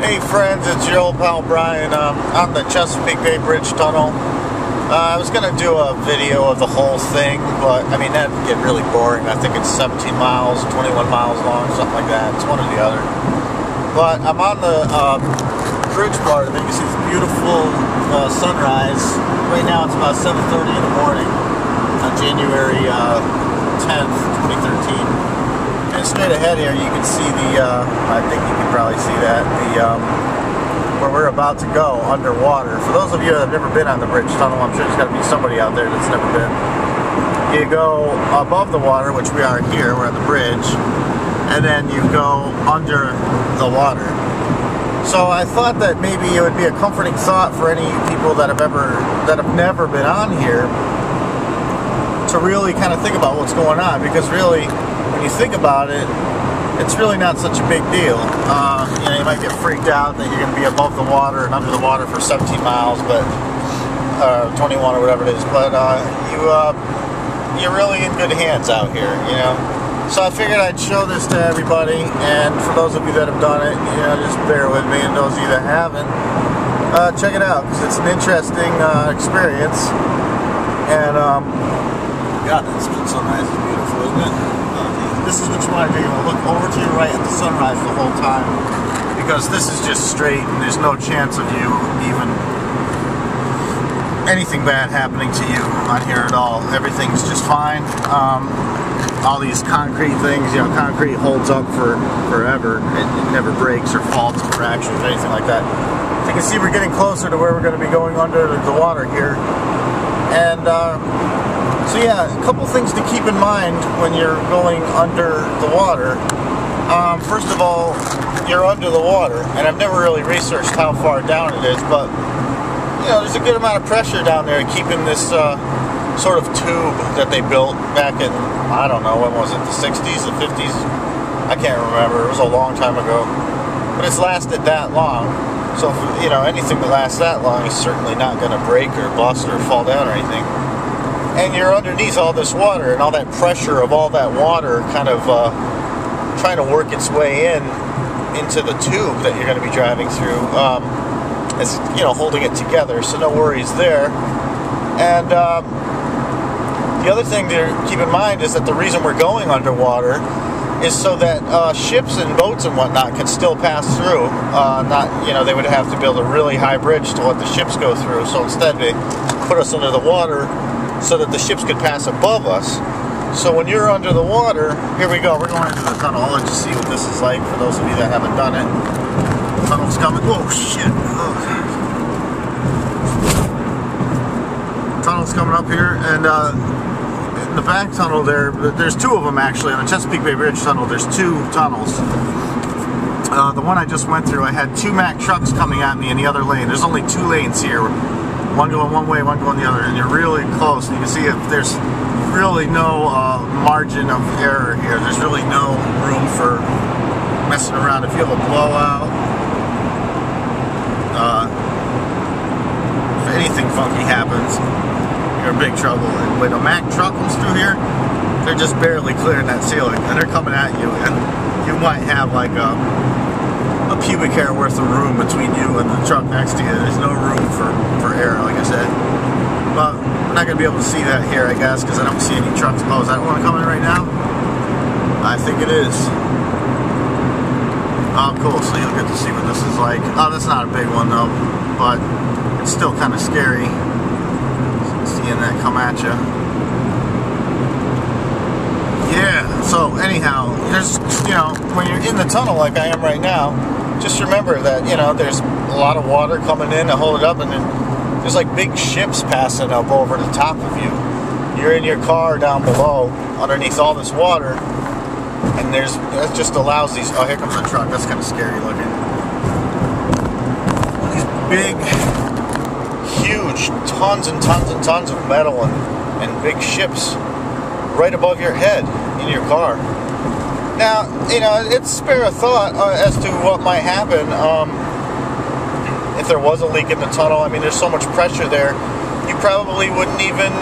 Hey friends, it's your old pal Brian. On the Chesapeake Bay Bridge Tunnel. I was going to do a video of the whole thing, but I mean that'd get really boring. I think it's 17 miles, 21 miles long, something like that. It's one or the other. But I'm on the bridge part of it. You can see this beautiful sunrise. Right now it's about 7:30 in the morning on January 10th, 2013. And straight ahead here, you can see the, I think you can probably see that, where we're about to go underwater. For those of you that have never been on the bridge tunnel, I'm sure there's got to be somebody out there that's never been. You go above the water, which we are here, we're on the bridge, and then you go under the water. So I thought that maybe it would be a comforting thought for any people that have never been on here to really kind of think about what's going on, because really, when you think about it, it's really not such a big deal. You know, you might get freaked out that you're going to be above the water and under the water for 17 miles, but 21 or whatever it is. But you're really in good hands out here, you know. So I figured I'd show this to everybody, and for those of you that have done it, you know, just bear with me, and those of you that haven't, check it out, because it's an interesting experience. And God, this sunrise is beautiful, isn't it? This is what you want to do. You want to look over to your right at the sunrise the whole time, because this is just straight and there's no chance of you even anything bad happening to you on here at all. Everything's just fine. All these concrete things, you know, concrete holds up for forever. It never breaks or faults or fractures or anything like that. As you can see, we're getting closer to where we're going to be going under the water here. And so yeah, a couple things to keep in mind when you're going under the water. First of all, you're under the water, and I've never really researched how far down it is, but you know, there's a good amount of pressure down there keeping this sort of tube that they built back in, I don't know, when was it, the 60s, the 50s? I can't remember, it was a long time ago. But it's lasted that long, so if, you know, anything that lasts that long is certainly not going to break or bust or fall down or anything. And you're underneath all this water, and all that pressure of all that water kind of trying to work its way into the tube that you're going to be driving through. It's, you know, holding it together, so no worries there. And the other thing to keep in mind is that the reason we're going underwater is so that ships and boats and whatnot can still pass through. Not, you know, they would have to build a really high bridge to let the ships go through. So instead, they put us under the water so that the ships could pass above us. So when you're under the water, here we go, we're going into the tunnel. I'll let you see what this is like for those of you that haven't done it. The tunnel's coming. Oh shit. The tunnel's coming up here, and in the back tunnel there's two of them actually. On the Chesapeake Bay Bridge Tunnel, there's two tunnels. The one I just went through, I had two Mack trucks coming at me in the other lane. There's only two lanes here. One going one way, one going the other, and you're really close. And you can see if there's really no margin of error here. There's really no room for messing around. If you have a blowout, if anything funky happens, you're in big trouble. And when a Mack truck comes through here, they're just barely clearing that ceiling, and they're coming at you, and you might have like a pubic hair worth of room between you and the truck next to you. There's no room for air, like I said. But we're not going to be able to see that here, I guess, because I don't see any trucks. Oh, is that one coming right now? I think it is. Oh, cool. So you'll get to see what this is like. Oh, that's not a big one, though. But it's still kind of scary seeing that come at you. Yeah, so anyhow, there's, you know, when you're in the tunnel like I am right now, just remember that, you know, there's a lot of water coming in to hold it up, and then there's like big ships passing up over the top of you. You're in your car down below, underneath all this water, and that just allows these, oh, here comes a truck, that's kind of scary looking. These big, huge, tons and tons and tons of metal and big ships right above your head in your car. Now, you know, it's spare a thought as to what might happen if there was a leak in the tunnel. I mean, there's so much pressure there, you probably wouldn't even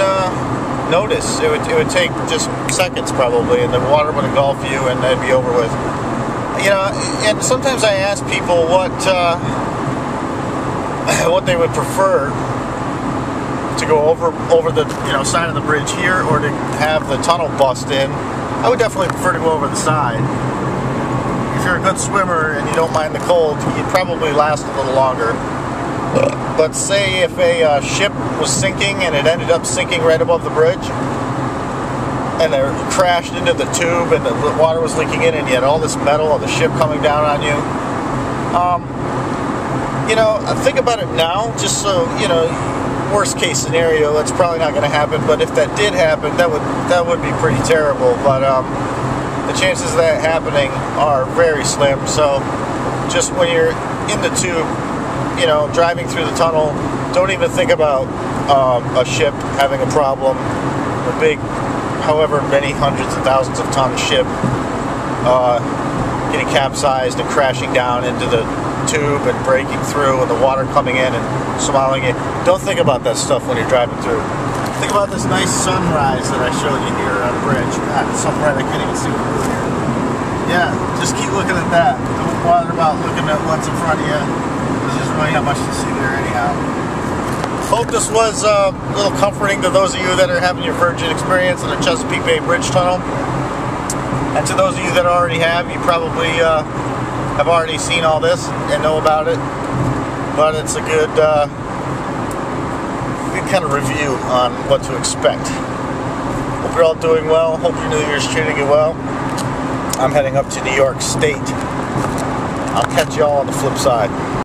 notice. It would take just seconds probably, and the water would engulf you and that'd be over with. you know, and sometimes I ask people what they would prefer, to go over the side of the bridge here, or to have the tunnel bust in. I would definitely prefer to go over the side. If you're a good swimmer and you don't mind the cold, you'd probably last a little longer. But say if a ship was sinking and it ended up sinking right above the bridge, and it crashed into the tube and the water was leaking in, and you had all this metal of the ship coming down on you. You know, think about it now, just so, you know, worst case scenario, that's probably not going to happen, but if that did happen, that would be pretty terrible. But the chances of that happening are very slim. So just when you're in the tube, you know, driving through the tunnel, don't even think about a ship having a problem. A big, however many hundreds of thousands of ton ship getting capsized and crashing down into the tube and breaking through, and the water coming in and swallowing it. Don't think about that stuff when you're driving through. Think about this nice sunrise that I showed you here on the bridge. God, it's so bright I can't even see the blue here. Yeah, just keep looking at that. Don't bother about looking at what's in front of you. There's just really not much to see there anyhow. Hope this was a little comforting to those of you that are having your virgin experience in the Chesapeake Bay Bridge Tunnel. And to those of you that already have, you probably have already seen all this and know about it. But it's a good kind of review on what to expect. Hope you're all doing well. Hope your New Year's treating you well. I'm heading up to New York State. I'll catch you all on the flip side.